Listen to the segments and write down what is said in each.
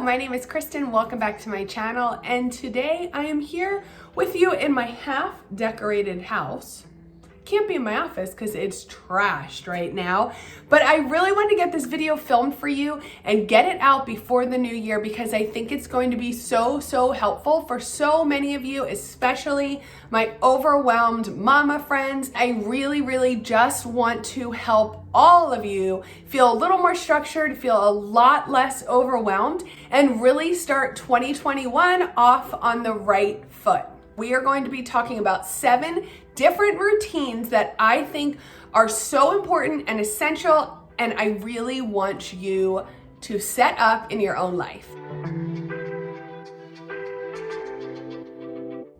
my name is Kristin. Welcome back to my channel, and today I am here with you in my half decorated house. Can't be in my office because it's trashed right now, but I really want to get this video filmed for you and get it out before the new year because I think it's going to be so helpful for so many of you, especially my overwhelmed mama friends. I really just want to help all of you feel a little more structured, feel a lot less overwhelmed, and really start 2021 off on the right foot. We are going to be talking about 7 different routines that I think are so important and essential, and I really want you to set up in your own life.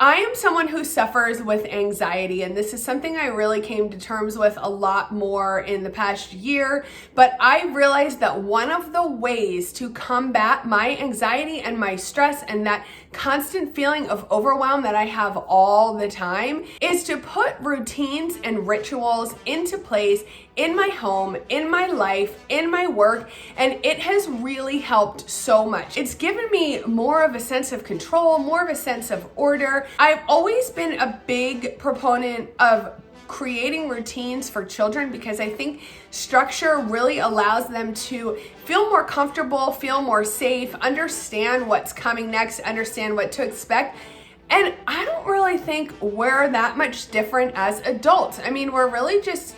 I am someone who suffers with anxiety, and this is something I really came to terms with a lot more in the past year, but I realized that one of the ways to combat my anxiety and my stress and that constant feeling of overwhelm that I have all the time is to put routines and rituals into place in my home, in my life, in my work, and it has really helped so much. It's given me more of a sense of control, more of a sense of order. I've always been a big proponent of creating routines for children because I think structure really allows them to feel more comfortable, feel more safe, understand what's coming next, understand what to expect. And I don't really think we're that much different as adults. I mean, we're really just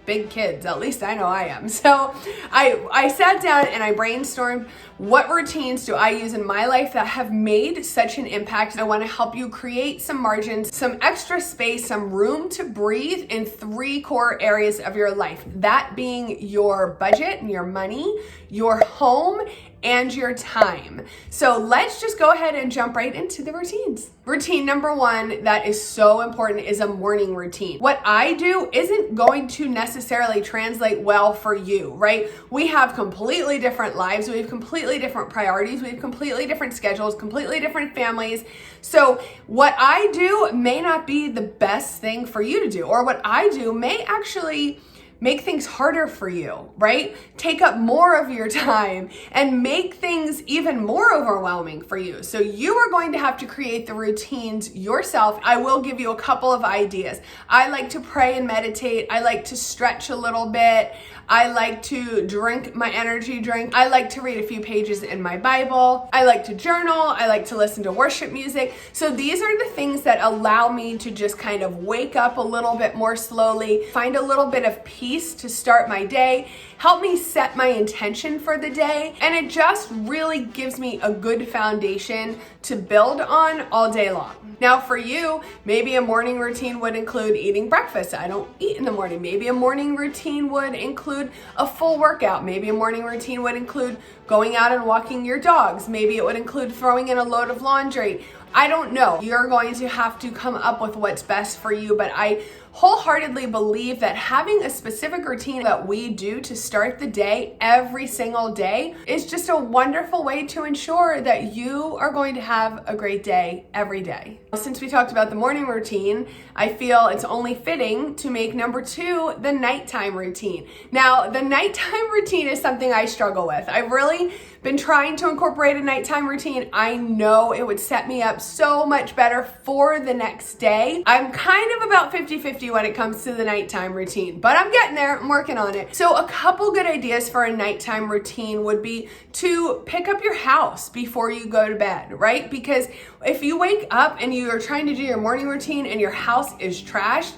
big kids, at least I know I am. So I sat down and I brainstormed what routines do I use in my life that have made such an impact. I want to help you create some margins, some extra space, some room to breathe in 3 core areas of your life. That being your budget and your money, your home, and your time. So let's just go ahead and jump right into the routines. Routine number 1 that is so important is a morning routine. What I do isn't going to necessarily translate well for you, right? We have completely different lives. We have completely different priorities. We have completely different schedules, completely different families. So what I do may not be the best thing for you to do, or what I do may actually make things harder for you, right? Take up more of your time and make things even more overwhelming for you. So you are going to have to create the routines yourself. I will give you a couple of ideas. I like to pray and meditate. I like to stretch a little bit. I like to drink my energy drink. I like to read a few pages in my Bible. I like to journal. I like to listen to worship music. So these are the things that allow me to just kind of wake up a little bit more slowly, find a little bit of peace to start my day, help me set my intention for the day, and it just really gives me a good foundation to build on all day long. Now for you, maybe a morning routine would include eating breakfast. I don't eat in the morning. Maybe a morning routine would include a full workout. Maybe a morning routine would include going out and walking your dogs. Maybe it would include throwing in a load of laundry. I don't know. You're going to have to come up with what's best for you, but I wholeheartedly believe that having a specific routine that we do to start the day every single day is just a wonderful way to ensure that you are going to have a great day every day. Since we talked about the morning routine, I feel it's only fitting to make number 2 the nighttime routine. Now, the nighttime routine is something I struggle with. I've really been trying to incorporate a nighttime routine. I know it would set me up so much better for the next day. I'm kind of about 50-50 when it comes to the nighttime routine, but I'm getting there. I'm working on it. So a couple good ideas for a nighttime routine would be to pick up your house before you go to bed, right? Because if you wake up and you are trying to do your morning routine and your house is trashed,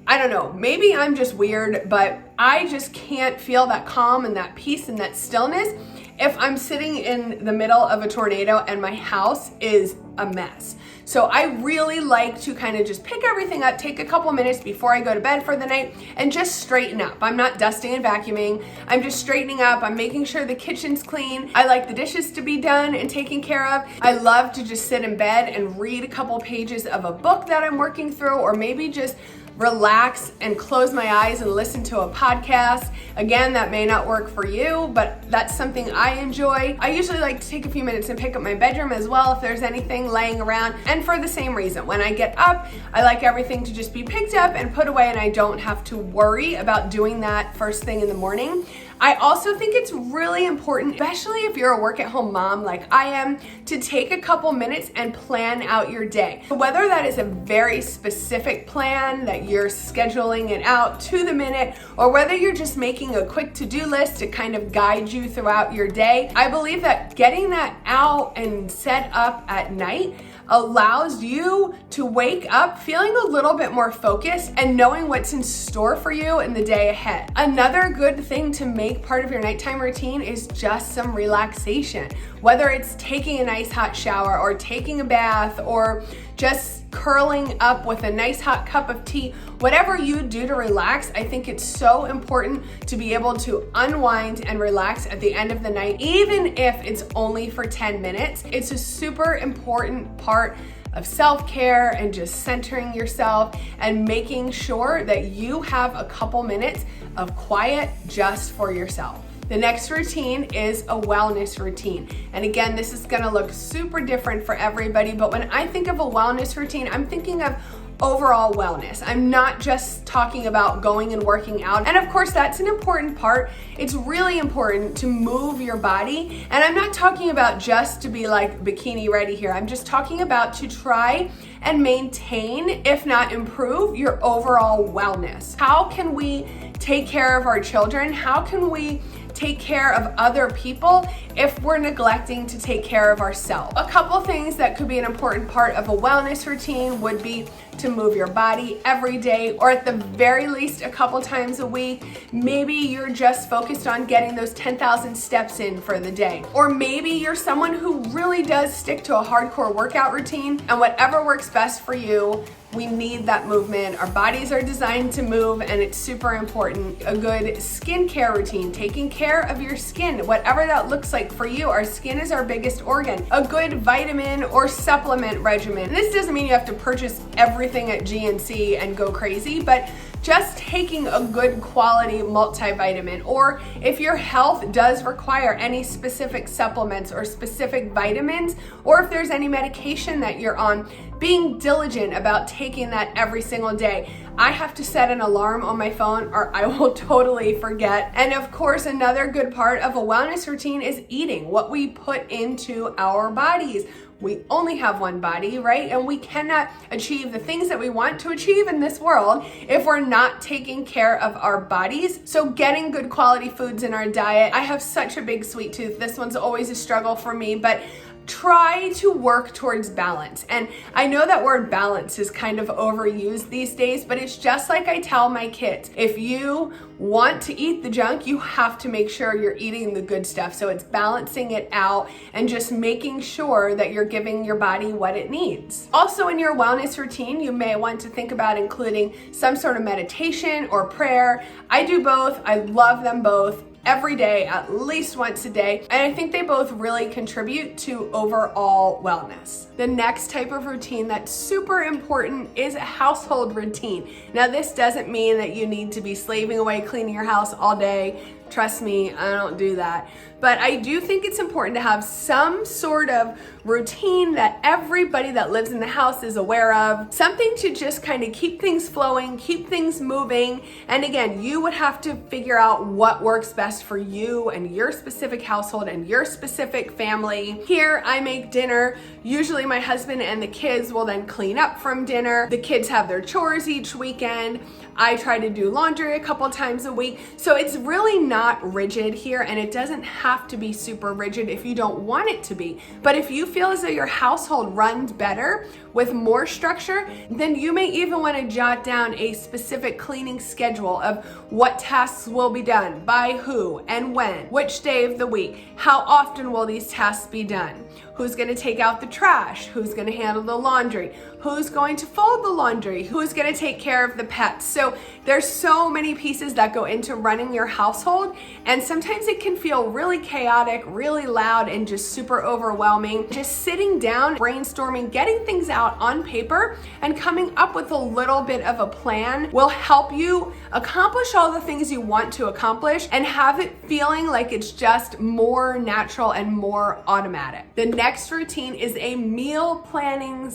I don't know, maybe I'm just weird, but I just can't feel that calm and that peace and that stillness if I'm sitting in the middle of a tornado and my house is a mess. So I really like to kind of just pick everything up, take a couple minutes before I go to bed for the night and just straighten up. I'm not dusting and vacuuming. I'm just straightening up. I'm making sure the kitchen's clean. I like the dishes to be done and taken care of. I love to just sit in bed and read a couple pages of a book that I'm working through, or maybe just relax and close my eyes and listen to a podcast. Again, that may not work for you, but that's something I enjoy. I usually like to take a few minutes and pick up my bedroom as well if there's anything laying around. And for the same reason, when I get up, I like everything to just be picked up and put away, and I don't have to worry about doing that first thing in the morning. I also think it's really important, especially if you're a work-at-home mom like I am, to take a couple minutes and plan out your day. Whether that is a very specific plan that you're scheduling it out to the minute, or whether you're just making a quick to-do list to kind of guide you throughout your day, I believe that getting that out and set up at night allows you to wake up feeling a little bit more focused and knowing what's in store for you in the day ahead. Another good thing to make part of your nighttime routine is just some relaxation. Whether it's taking a nice hot shower or taking a bath or just curling up with a nice hot cup of tea, whatever you do to relax, I think it's so important to be able to unwind and relax at the end of the night, even if it's only for 10 minutes. It's a super important part of self-care and just centering yourself and making sure that you have a couple minutes of quiet just for yourself. The next routine is a wellness routine. And again, this is gonna look super different for everybody, but when I think of a wellness routine, I'm thinking of overall wellness. I'm not just talking about going and working out. And of course, that's an important part. It's really important to move your body. And I'm not talking about just to be like bikini ready here. I'm just talking about to try and maintain, if not improve, your overall wellness. How can we take care of our children? How can we take care of other people if we're neglecting to take care of ourselves? A couple things that could be an important part of a wellness routine would be to move your body every day, or at the very least a couple times a week. Maybe you're just focused on getting those 10,000 steps in for the day. Or maybe you're someone who really does stick to a hardcore workout routine, and whatever works best for you, we need that movement. Our bodies are designed to move, and it's super important. A good skincare routine, taking care of your skin, whatever that looks like for you. Our skin is our biggest organ. A good vitamin or supplement regimen. This doesn't mean you have to purchase everything at GNC and go crazy, but just taking a good quality multivitamin, or if your health does require any specific supplements or specific vitamins, or if there's any medication that you're on, being diligent about taking that every single day. I have to set an alarm on my phone or I will totally forget. And of course, another good part of a wellness routine is eating, what we put into our bodies. We only have one body, right? And we cannot achieve the things that we want to achieve in this world if we're not taking care of our bodies. So getting good quality foods in our diet. I have such a big sweet tooth. This one's always a struggle for me, but try to work towards balance. And I know that word balance is kind of overused these days, but it's just like I tell my kids, if you want to eat the junk, you have to make sure you're eating the good stuff. So it's balancing it out and just making sure that you're giving your body what it needs. Also, in your wellness routine, you may want to think about including some sort of meditation or prayer. I do both. I love them both. Every day, at least once a day, and I think they both really contribute to overall wellness. The next type of routine that's super important is a household routine. Now, this doesn't mean that you need to be slaving away cleaning your house all day. Trust me, I don't do that. But I do think it's important to have some sort of routine that everybody that lives in the house is aware of. Something to just kind of keep things flowing, keep things moving. And again, you would have to figure out what works best for you and your specific household and your specific family. Here, I make dinner. Usually my husband and the kids will then clean up from dinner. The kids have their chores each weekend. I try to do laundry a couple times a week. So it's really not rigid here, and it doesn't have to be super rigid if you don't want it to be. But if you feel as though your household runs better with more structure, then you may even want to jot down a specific cleaning schedule of what tasks will be done, by who and when, which day of the week, how often will these tasks be done, who's going to take out the trash, who's going to handle the laundry, who's going to fold the laundry, who's going to take care of the pets. So there's so many pieces that go into running your household, and sometimes it can feel really chaotic, really loud, and just super overwhelming. Just sitting down, brainstorming, getting things out on paper, and coming up with a little bit of a plan will help you accomplish all the things you want to accomplish and have it feeling like it's just more natural and more automatic. The next routine is a meal planning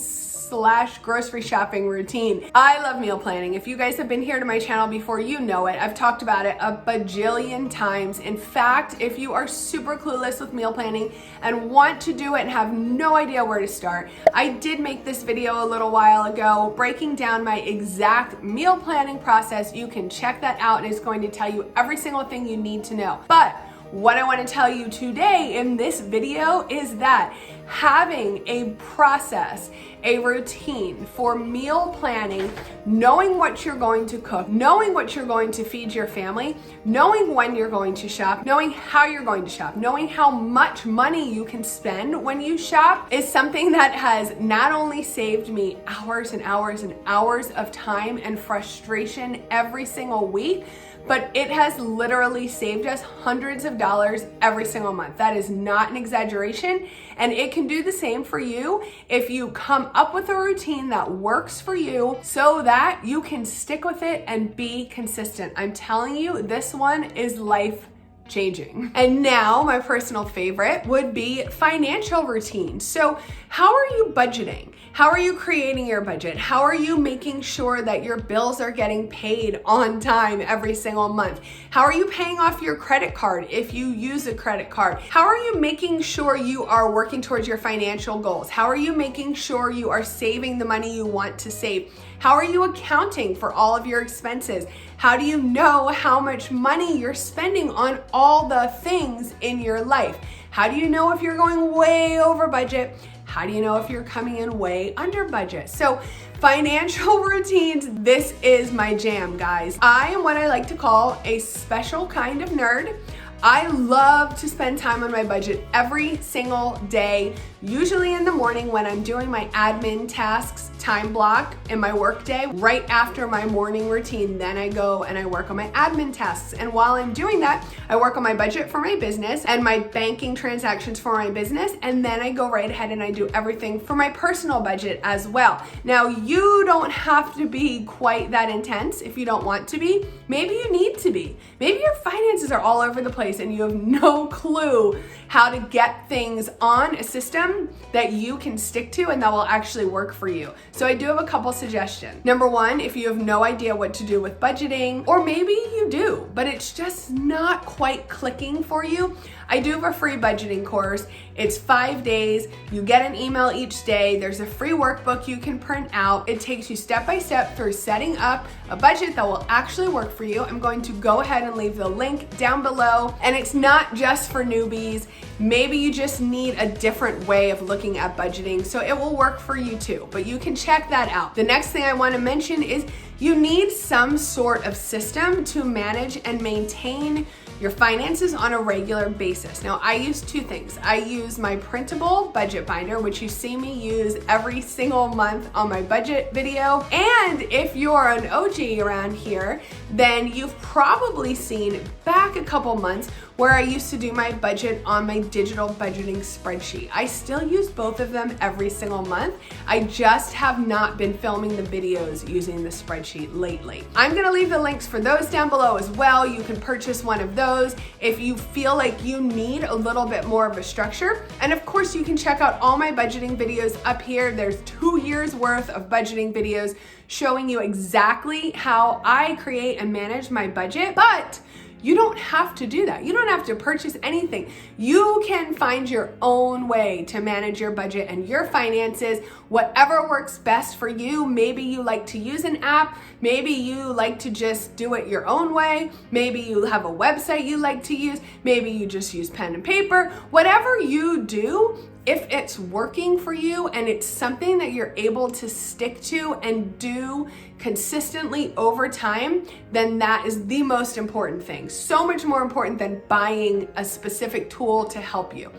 / grocery shopping routine. I love meal planning. If you guys have been here to my channel before, you know it. I've talked about it a bajillion times. In fact, if you are super clueless with meal planning and want to do it and have no idea where to start, I did make this video a little while ago breaking down my exact meal planning process. You can check that out, and it's going to tell you every single thing you need to know. But what I want to tell you today in this video is that having a process, a routine for meal planning, knowing what you're going to cook, knowing what you're going to feed your family, knowing when you're going to shop, knowing how you're going to shop, knowing how much money you can spend when you shop is something that has not only saved me hours and hours and hours of time and frustration every single week, but it has literally saved us hundreds of dollars every single month. That is not an exaggeration. And it can do the same for you if you come up with a routine that works for you so that you can stick with it and be consistent. I'm telling you, this one is life changing. And now my personal favorite would be financial routine. So how are you budgeting? How are you creating your budget? How are you making sure that your bills are getting paid on time every single month? How are you paying off your credit card if you use a credit card? How are you making sure you are working towards your financial goals? How are you making sure you are saving the money you want to save? How are you accounting for all of your expenses? How do you know how much money you're spending on all the things in your life? How do you know if you're going way over budget? How do you know if you're coming in way under budget? So financial routines, this is my jam, guys. I am what I like to call a special kind of nerd. I love to spend time on my budget every single day, usually in the morning when I'm doing my admin tasks, time block in my work day, right after my morning routine. Then I go and I work on my admin tasks. And while I'm doing that, I work on my budget for my business and my banking transactions for my business. And then I go right ahead and I do everything for my personal budget as well. Now, you don't have to be quite that intense if you don't want to be. Maybe you need to be. Maybe your finances are all over the place and you have no clue how to get things on a system that you can stick to and that will actually work for you. So I do have a couple suggestions. Number one, if you have no idea what to do with budgeting, or maybe you do, but it's just not quite clicking for you, I do have a free budgeting course. It's 5 days. You get an email each day. There's a free workbook you can print out. It takes you step by step through setting up a budget that will actually work for you. I'm going to go ahead and leave the link down below. And it's not just for newbies. Maybe you just need a different way of looking at budgeting, so it will work for you too, but you can check that out. The next thing I want to mention is you need some sort of system to manage and maintain your finances on a regular basis. Now, I use two things. I use my printable budget binder, which you see me use every single month on my budget video. And if you're an OG around here, then you've probably seen back a couple months where I used to do my budget on my digital budgeting spreadsheet. I still use both of them every single month. I just have not been filming the videos using the spreadsheet lately. I'm gonna leave the links for those down below as well. You can purchase one of those if you feel like you need a little bit more of a structure. And of course, you can check out all my budgeting videos up here. There's 2 years worth of budgeting videos showing you exactly how I create and manage my budget, but you don't have to do that. You don't have to purchase anything. You can find your own way to manage your budget and your finances, whatever works best for you. Maybe you like to use an app. Maybe you like to just do it your own way. Maybe you have a website you like to use. Maybe you just use pen and paper. Whatever you do, if it's working for you and it's something that you're able to stick to and do consistently over time, then that is the most important thing. So much more important than buying a specific tool to help you.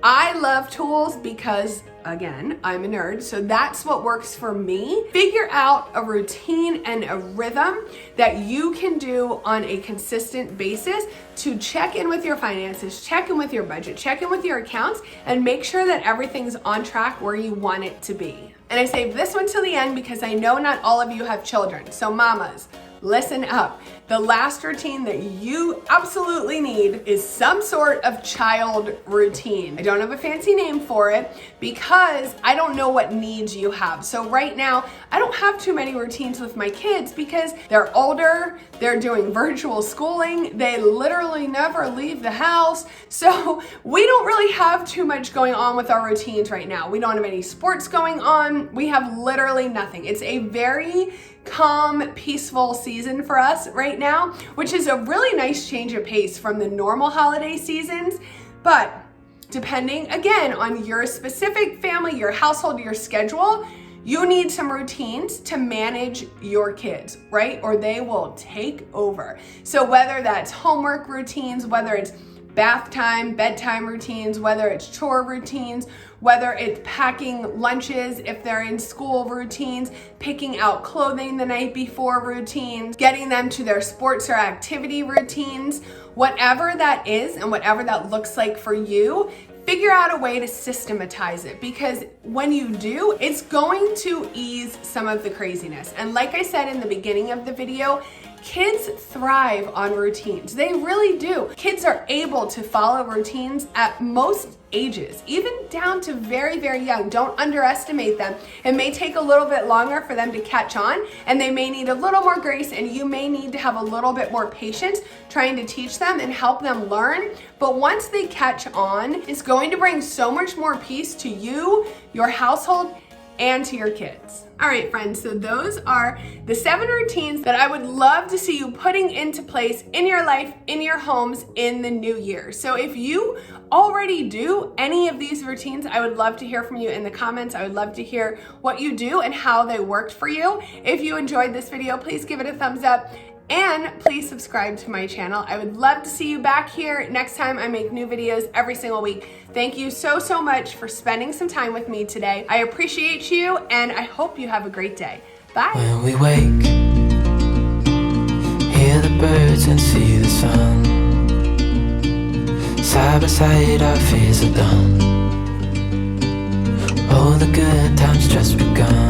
I love tools because, again, I'm a nerd, so that's what works for me. Figure out a routine and a rhythm that you can do on a consistent basis to check in with your finances, check in with your budget, check in with your accounts, and make sure that everything's on track where you want it to be. And I saved this one till the end because I know not all of you have children. So mamas, listen up. the last routine that you absolutely need is some sort of child routine. I don't have a fancy name for it because I don't know what needs you have. So right now, I don't have too many routines with my kids because they're older, they're doing virtual schooling, they literally never leave the house. So we don't really have too much going on with our routines right now. We don't have any sports going on. We have literally nothing. It's a very calm, peaceful season for us right now, which is a really nice change of pace from the normal holiday seasons. But depending again on your specific family, your household, your schedule, you need some routines to manage your kids, right? Or they will take over. So whether that's homework routines, whether it's bath time, bedtime routines, whether it's chore routines, whether it's packing lunches if they're in school routines, picking out clothing the night before routines, getting them to their sports or activity routines, whatever that is and whatever that looks like for you, figure out a way to systematize it, because when you do, it's going to ease some of the craziness. And like I said in the beginning of the video, kids thrive on routines. They really do. Kids are able to follow routines at most ages, even down to very, very young. Don't underestimate them. It may take a little bit longer for them to catch on, and they may need a little more grace, and you may need to have a little bit more patience trying to teach them and help them learn. But once they catch on, it's going to bring so much more peace to you, your household, and to your kids. All right, friends, so those are the 7 routines that I would love to see you putting into place in your life, in your homes in the new year. So if you already do any of these routines, I would love to hear from you in the comments. I would love to hear what you do and how they worked for you. If you enjoyed this video, please give it a thumbs up. And please subscribe to my channel. I would love to see you back here next time I make new videos every single week. Thank you so, so much for spending some time with me today. I appreciate you, and I hope you have a great day. Bye. When we wake, hear the birds and see the sun. Side by side our fears are done. All the good times just begun.